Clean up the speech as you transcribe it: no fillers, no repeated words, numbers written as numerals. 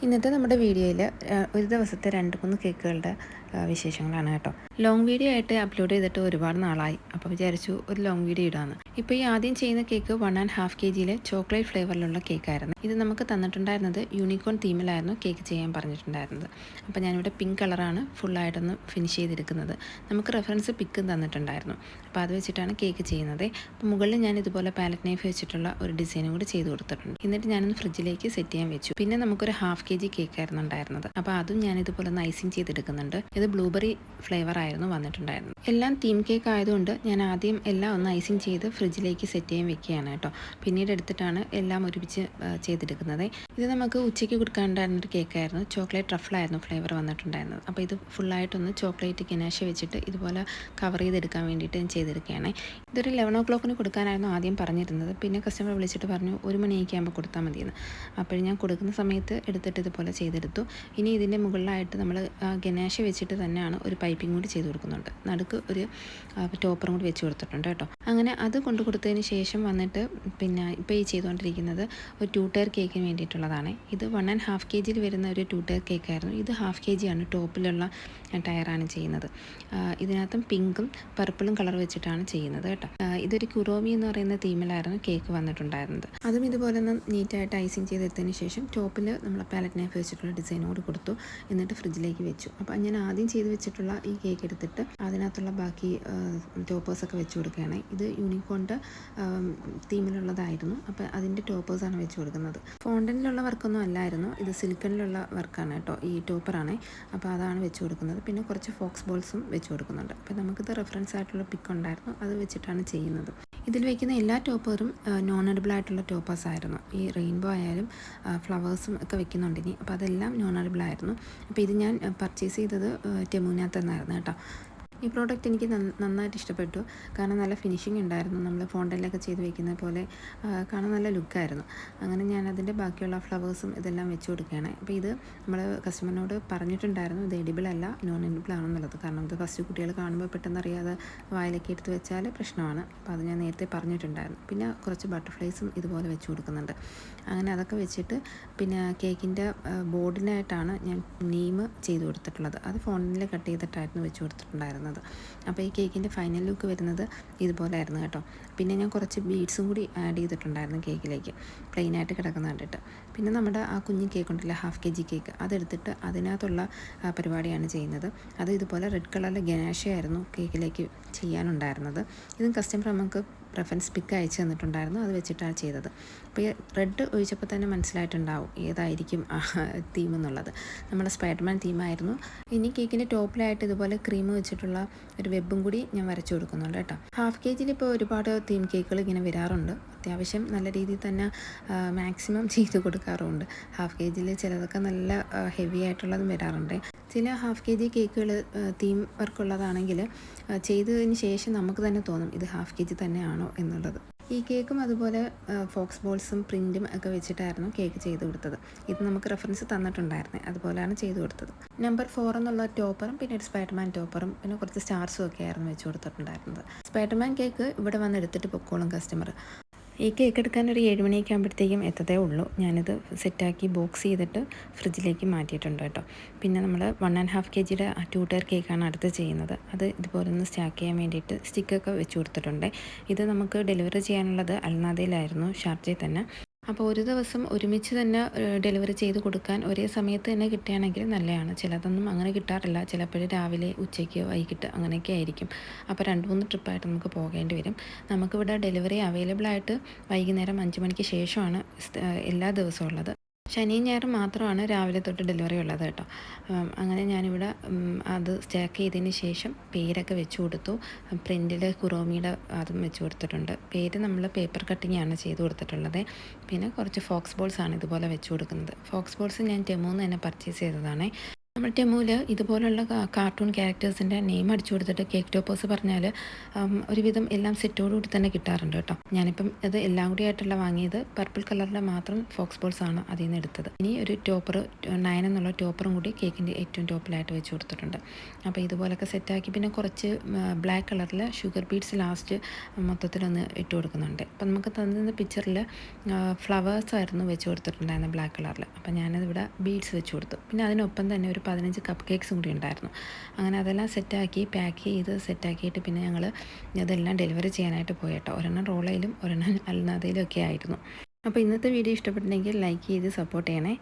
ഇന്നത്തെ നമ്മുടെ വീഡിയോയിൽ ഒരു ദിവസത്തെ 2-3 കേക്കുകളുടെ വിശേഷങ്ങളാണ് കേട്ടോ. ലോങ് വീഡിയോ ആയിട്ട് അപ്ലോഡ് ചെയ്തിട്ട് ഒരുപാട് നാളായി. അപ്പോൾ വിചാരിച്ചു ഒരു ലോങ് വീഡിയോ ഇടാമെന്ന്. ഇപ്പോൾ ഈ ആദ്യം ചെയ്യുന്ന കേക്ക് 1.5 kg ചോക്ലേറ്റ് ഫ്ലേവറിലുള്ള കേക്കായിരുന്നു. ഇത് നമുക്ക് തന്നിട്ടുണ്ടായിരുന്നത് യൂണിക്കോൺ തീമിലായിരുന്നു കേക്ക് ചെയ്യാൻ പറഞ്ഞിട്ടുണ്ടായിരുന്നത്. അപ്പോൾ ഞാനിവിടെ പിങ്ക് കളറാണ് ഫുള്ളായിട്ടൊന്ന് ഫിനിഷ് ചെയ്തെടുക്കുന്നത്. നമുക്ക് റെഫറൻസ് പിക്കും തന്നിട്ടുണ്ടായിരുന്നു. അപ്പോൾ അത് വെച്ചിട്ടാണ് കേക്ക് ചെയ്യുന്നത്. അപ്പോൾ മുകളിൽ ഞാൻ ഇതുപോലെ പാലറ്റ് നൈഫ് വെച്ചിട്ടുള്ള ഒരു ഡിസൈനും കൂടി ചെയ്ത് കൊടുത്തിട്ടുണ്ട്. എന്നിട്ട് ഞാനൊന്ന് ഫ്രിഡ്ജിലേക്ക് സെറ്റ് ചെയ്യാൻ വെച്ചു. പിന്നെ നമുക്കൊരു 1/2 kg കേക്കായിരുന്നു ഉണ്ടായിരുന്നത്. അപ്പോൾ അതും ഞാൻ ഇതുപോലെ ഐസിങ് ചെയ്തെടുക്കുന്നുണ്ട്. ഇത് ബ്ലൂബെറി ഫ്ലേവർ ആയിരുന്നു വന്നിട്ടുണ്ടായിരുന്നത്. എല്ലാം തീം കേക്ക് ആയതുകൊണ്ട് ഞാൻ ആദ്യം എല്ലാം ഒന്ന് ഐസിങ് ചെയ്ത് ഫ്രിഡ്ജിലേക്ക് സെറ്റ് ചെയ്യാൻ വെക്കുകയാണ് കേട്ടോ. പിന്നീട് എടുത്തിട്ടാണ് എല്ലാം ഒരുമിച്ച് ചെയ്തെടുക്കുന്നത്. ഇത് നമുക്ക് ഉച്ചയ്ക്ക് കൊടുക്കാനുണ്ടായിരുന്നൊരു കേക്കായിരുന്നു. ചോക്ലേറ്റ് ട്രഫിളായിരുന്നു ഫ്ലേവർ വന്നിട്ടുണ്ടായിരുന്നത്. അപ്പോൾ ഇത് ഫുള്ളായിട്ടൊന്ന് ചോക്ലേറ്റ് ഗനാഷ വെച്ചിട്ട് ഇതുപോലെ കവർ ചെയ്തെടുക്കാൻ വേണ്ടിയിട്ട് ഞാൻ ചെയ്തെടുക്കുകയാണ്. ഇതൊരു 11 o'clock കൊടുക്കാനായിരുന്നു ആദ്യം പറഞ്ഞിരുന്നത്. പിന്നെ കസ്റ്റമർ വിളിച്ചിട്ട് പറഞ്ഞു 1 മണിയൊക്കെ ആകുമ്പോൾ കൊടുത്താൽ മതിയെന്ന്. അപ്പോൾ ഞാൻ കൊടുക്കുന്ന സമയത്ത് എടുത്തിട്ട് ഇതുപോലെ ചെയ്തെടുത്തു. ഇനി ഇതിൻ്റെ മുകളിലായിട്ട് നമ്മൾ ഗനാഷ വെച്ചിട്ട് തന്നെയാണ് ഒരു പൈപ്പിംഗ് കൂടി ചെയ്ത് കൊടുക്കുന്നുണ്ട്. നടുക്ക് ഒരു ടോപ്പറും കൂടി വെച്ച് കൊടുത്തിട്ടുണ്ട് കേട്ടോ. അങ്ങനെ അത് കൊണ്ടു കൊടുത്തതിന് ശേഷം വന്നിട്ട് പിന്നെ ഇപ്പോൾ ഈ ചെയ്തുകൊണ്ടിരിക്കുന്നത് ഒരു 2 ടയർ കേക്കിന് വേണ്ടിയിട്ടുള്ളതാണ്. ഇത് 1.5 kg വരുന്ന ഒരു 2 ടയർ കേക്കായിരുന്നു. ഇത് 1/2 kg ആണ് ടോപ്പിലുള്ള ടയറാണ് ചെയ്യുന്നത്. ഇതിനകത്തും പിങ്കും പർപ്പിളും കളർ വെച്ചിട്ടാണ് ചെയ്യുന്നത് കേട്ടോ. ഇതൊരു കുറോമി എന്ന് പറയുന്ന തീമിലായിരുന്നു കേക്ക് വന്നിട്ടുണ്ടായിരുന്നത്. അതും ഇതുപോലെ ഒന്ന് നീറ്റായിട്ട് ഐസിങ് ചെയ്തെടുത്തതിന് ശേഷം ടോപ്പിൽ നമ്മൾ പാലറ്റ് നൈഫ് വെച്ചിട്ടുള്ള ഡിസൈനും കൂടി കൊടുത്തു. എന്നിട്ട് ഫ്രിഡ്ജിലേക്ക് വെച്ചു. അപ്പോൾ ഞാൻ ആദ്യം ചെയ്ത് വെച്ചിട്ടുള്ള ഈ കേക്ക് എടുത്തിട്ട് അതിനകത്തുള്ള ബാക്കി ടോപ്പേഴ്സൊക്കെ വെച്ച് കൊടുക്കുകയാണ്. ഇത് യൂണിക്കോണിൻ്റെ തീമിലുള്ളതായിരുന്നു. അപ്പോൾ അതിൻ്റെ ടോപ്പേഴ്സാണ് വെച്ച് കൊടുക്കുന്നത്. ഫോണ്ടനിലുള്ള വർക്കൊന്നും അല്ലായിരുന്നു, ഇത് സിലിക്കണിലുള്ള വർക്കാണ് കേട്ടോ. ഈ ടോപ്പറാണ്. അപ്പോൾ അതാണ് വെച്ച് കൊടുക്കുന്നത്. പിന്നെ കുറച്ച് ഫോക്സ് ബോൾസും വെച്ച് കൊടുക്കുന്നുണ്ട്. അപ്പോൾ നമുക്കിത് റെഫറൻസ് ആയിട്ടുള്ള പിക്ക് ഉണ്ടായിരുന്നു, അത് വെച്ചിട്ടാണ് ചെയ്യുന്നത്. ഇതിൽ വയ്ക്കുന്ന എല്ലാ ടോപ്പറും നോൺ എഡിബിൾ ആയിട്ടുള്ള ടോപ്പേഴ്സ് ആയിരുന്നു. ഈ റെയിൻബോ ആയാലും ഫ്ലവേഴ്സും ഒക്കെ വെക്കുന്നുണ്ട് ഇനി. അപ്പോൾ അതെല്ലാം നോൺ എഡിബിൾ ആയിരുന്നു. അപ്പോൾ ഇത് ഞാൻ പർച്ചേസ് ചെയ്തത് ടെമുനകത്ത് നിന്നായിരുന്നു കേട്ടോ. ഈ പ്രോഡക്റ്റ് എനിക്ക് നന്നായിട്ട് ഇഷ്ടപ്പെട്ടു. കാരണം നല്ല ഫിനിഷിംഗ് ഉണ്ടായിരുന്നു. നമ്മൾ ഫോണ്ടനിലൊക്കെ ചെയ്ത് വയ്ക്കുന്ന പോലെ കാണാൻ നല്ല ലുക്കായിരുന്നു. അങ്ങനെ ഞാൻ അതിൻ്റെ ബാക്കിയുള്ള ഫ്ലവേഴ്സും ഇതെല്ലാം വെച്ച് കൊടുക്കുകയാണ്. അപ്പോൾ ഇത് നമ്മൾ കസ്റ്റമറിനോട് പറഞ്ഞിട്ടുണ്ടായിരുന്നു ഇത് എഡിബിൾ അല്ല, നോൺ എഡിബിൾ ആണെന്നുള്ളത്. കാരണം ഇത് ഫസ്റ്റ് കുട്ടികൾ കാണുമ്പോൾ പെട്ടെന്ന് അറിയാതെ വായിലേക്ക് എടുത്ത് വെച്ചാൽ പ്രശ്നമാണ്. അപ്പോൾ അത് ഞാൻ നേരത്തെ പറഞ്ഞിട്ടുണ്ടായിരുന്നു. പിന്നെ കുറച്ച് ബട്ടർഫ്ലൈസും ഇതുപോലെ വെച്ച് കൊടുക്കുന്നുണ്ട്. അങ്ങനെ അതൊക്കെ വെച്ചിട്ട് പിന്നെ കേക്കിൻ്റെ ബോർഡിനായിട്ടാണ് ഞാൻ നെയിം ചെയ്ത് കൊടുത്തിട്ടുള്ളത്. അത് ഫോണ്ടനിൽ കട്ട് ചെയ്തിട്ടായിരുന്നു വെച്ച് കൊടുത്തിട്ടുണ്ടായിരുന്നത്. അപ്പോൾ ഈ കേക്കിൻ്റെ ഫൈനൽ ലുക്ക് വരുന്നത് ഇതുപോലെ ആയിരുന്നു കേട്ടോ. പിന്നെ ഞാൻ കുറച്ച് ബീഡ്സും കൂടി ആഡ് ചെയ്തിട്ടുണ്ടായിരുന്നു കേക്കിലേക്ക്, പ്ലെയിനായിട്ട് കിടക്കുന്ന കണ്ടിട്ട്. പിന്നെ നമ്മുടെ ആ കുഞ്ഞ് കേക്ക് ഉണ്ടല്ലോ 1/2 kg കേക്ക്, അതെടുത്തിട്ട് അതിനകത്തുള്ള പരിപാടിയാണ് ചെയ്യുന്നത്. അത് ഇതുപോലെ റെഡ് കളറിലെ ഗനാഷയായിരുന്നു കേക്കിലേക്ക് ചെയ്യാനുണ്ടായിരുന്നത്. ഇതും കസ്റ്റമർ നമുക്ക് റെഫറൻസ് പിക്ക് അയച്ചു തന്നിട്ടുണ്ടായിരുന്നു, അത് വെച്ചിട്ടാണ് ചെയ്തത്. അപ്പോൾ ഈ റെഡ് ഒഴിച്ചപ്പോൾ തന്നെ മനസ്സിലായിട്ടുണ്ടാവും ഏതായിരിക്കും തീം എന്നുള്ളത്. നമ്മുടെ സ്പൈഡർമാൻ തീമായിരുന്നു. ഇനി കേക്കിൻ്റെ ടോപ്പിലായിട്ട് ഇതുപോലെ ക്രീം വെച്ചിട്ടുള്ള ഒരു വെബും കൂടി ഞാൻ വരച്ചു കൊടുക്കുന്നുണ്ട് കേട്ടോ. 1/2 kg ഇപ്പോൾ ഒരുപാട് തീം കേക്കുകൾ ഇങ്ങനെ വരാറുണ്ട്. അത്യാവശ്യം നല്ല രീതിയിൽ തന്നെ മാക്സിമം ചെയ്ത് കൊടുക്കാറുമുണ്ട്. 1/2 kg ചിലതൊക്കെ നല്ല ഹെവി ആയിട്ടുള്ളതും വരാറുണ്ട്. ചില 1/2 kg കേക്കുകൾ തീം വർക്കുള്ളതാണെങ്കിൽ ചെയ്തതിന് ശേഷം നമുക്ക് തന്നെ തോന്നും ഇത് 1/2 kg തന്നെയാണോ എന്നുള്ളത്. ഈ കേക്കും അതുപോലെ ഫോക്സ് ബോൾസും പ്രിൻറ്റും ഒക്കെ വെച്ചിട്ടായിരുന്നു കേക്ക് ചെയ്ത് കൊടുത്തത്. ഇത് നമുക്ക് റെഫറൻസ് തന്നിട്ടുണ്ടായിരുന്നു, അതുപോലെയാണ് ചെയ്ത് കൊടുത്തത്. നമ്പർ 4 എന്നുള്ള ടോപ്പറും പിന്നെ ഒരു സ്പൈഡർമാൻ ടോപ്പറും പിന്നെ കുറച്ച് സ്റ്റാർസും ഒക്കെ ആയിരുന്നു വെച്ച് കൊടുത്തിട്ടുണ്ടായിരുന്നത്. സ്പൈഡർമാൻ കേക്ക് ഇവിടെ വന്ന് എടുത്തിട്ട് പൊക്കോളും കസ്റ്റമർ. ഈ കേക്ക് എടുക്കാൻ ഒരു 7 മണിയൊക്കെ ആകുമ്പോഴത്തേക്കും എത്തതേ ഉള്ളൂ. ഞാനിത് സെറ്റാക്കി ബോക്സ് ചെയ്തിട്ട് ഫ്രിഡ്ജിലേക്ക് മാറ്റിയിട്ടുണ്ട് കേട്ടോ. പിന്നെ നമ്മൾ 1.5 kg 2 ടയർ കേക്കാണ് അടുത്ത് ചെയ്യുന്നത്. അത് ഇതുപോലെ ഒന്ന് സ്റ്റാക്ക് ചെയ്യാൻ വേണ്ടിയിട്ട് സ്റ്റിക്കൊക്കെ വെച്ച് കൊടുത്തിട്ടുണ്ട്. ഇത് നമുക്ക് ഡെലിവറി ചെയ്യാനുള്ളത് അൽനാദയിലായിരുന്നു, ഷാർജയിൽ തന്നെ. അപ്പോൾ ഒരു ദിവസം ഒരുമിച്ച് തന്നെ ഡെലിവറി ചെയ്ത് കൊടുക്കാൻ ഒരേ സമയത്ത് തന്നെ കിട്ടുകയാണെങ്കിൽ നല്ലതാണ്. ചിലതൊന്നും അങ്ങനെ കിട്ടാറില്ല. ചിലപ്പോൾ രാവിലെ, ഉച്ചയ്ക്ക്, വൈകിട്ട് അങ്ങനെയൊക്കെ ആയിരിക്കും. അപ്പോൾ 2-3 ട്രിപ്പായിട്ട് നമുക്ക് പോകേണ്ടി വരും. നമുക്കിവിടെ ഡെലിവറി അവൈലബിൾ ആയിട്ട് വൈകുന്നേരം 5 മണിക്ക് ശേഷമാണ് എല്ലാ ദിവസവും ഉള്ളത്. ശനിയും ഞായറും മാത്രമാണ് രാവിലെ തൊട്ട് ഡെലിവറി ഉള്ളത് കേട്ടോ. അങ്ങനെ ഞാനിവിടെ അത് സ്റ്റാക്ക് ചെയ്തതിന് ശേഷം പേരൊക്കെ വെച്ച് കൊടുത്തു. പ്രിൻറ്റിൽ കുറോമിയുടെ അതും വെച്ച് കൊടുത്തിട്ടുണ്ട്. പേര് നമ്മൾ പേപ്പർ കട്ടിങ് ആണ് ചെയ്ത് കൊടുത്തിട്ടുള്ളത്. പിന്നെ കുറച്ച് ഫോക്സ് ബോൾസ് ആണ് ഇതുപോലെ വെച്ച് കൊടുക്കുന്നത്. ഫോക്സ് ബോൾസ് ഞാൻ ടെമുന്ന് തന്നെ പർച്ചേസ് ചെയ്തതാണ്. നമ്മൾ ടെമുവിൽ ഇതുപോലുള്ള കാർട്ടൂൺ ക്യാരക്ടേഴ്സിൻ്റെ നെയിം അടിച്ചു കൊടുത്തിട്ട് കേക്ക് ടോപ്പേഴ്സ് പറഞ്ഞാൽ ഒരുവിധം എല്ലാം സെറ്റോടുകൂടി തന്നെ കിട്ടാറുണ്ട് കേട്ടോ. ഞാനിപ്പം ഇത് എല്ലാം കൂടി ആയിട്ടുള്ള വാങ്ങിയത് പർപ്പിൾ കളറിൻ്റെ മാത്രം ഫോക്സ് ബോൾസ് ആണ് അതിൽ നിന്ന് എടുത്തത്. ഇനി ഒരു ടോപ്പർ 9 എന്നുള്ള ടോപ്പറും കൂടി കേക്കിൻ്റെ ഏറ്റവും ടോപ്പിലായിട്ട് വെച്ച് കൊടുത്തിട്ടുണ്ട്. അപ്പോൾ ഇതുപോലൊക്കെ സെറ്റാക്കി പിന്നെ കുറച്ച് ബ്ലാക്ക് കളറിൽ ഷുഗർ ബീഡ്സ് ലാസ്റ്റ് മൊത്തത്തിലൊന്ന് ഇട്ട് കൊടുക്കുന്നുണ്ട്. അപ്പം നമുക്ക് തന്നിരുന്ന പിക്ചറിൽ ഫ്ലവേഴ്സ് ആയിരുന്നു വെച്ച് കൊടുത്തിട്ടുണ്ടായിരുന്നു ബ്ലാക്ക് കളറിൽ. അപ്പം ഞാനതിവിടെ ബീഡ്സ് വെച്ച് കൊടുത്തു. പിന്നെ അതിനൊപ്പം തന്നെ ഒരു 15 കപ്പ് കേക്ക്സും കൂടി ഉണ്ടായിരുന്നു. അങ്ങനെ അതെല്ലാം സെറ്റാക്കി പാക്ക് ചെയ്ത് സെറ്റാക്കിയിട്ട് പിന്നെ ഞങ്ങൾ ഇതെല്ലാം ഡെലിവറി ചെയ്യാനായിട്ട് പോയി കേട്ടോ. ഒരെണ്ണം റോളയിലും ഒരെണ്ണം അല്ലാതെയിലും ഒക്കെ ആയിരുന്നു. അപ്പോൾ ഇന്നത്തെ വീഡിയോ ഇഷ്ടപ്പെട്ടിട്ടുണ്ടെങ്കിൽ ലൈക്ക് ചെയ്ത് സപ്പോർട്ട് ചെയ്യണേ.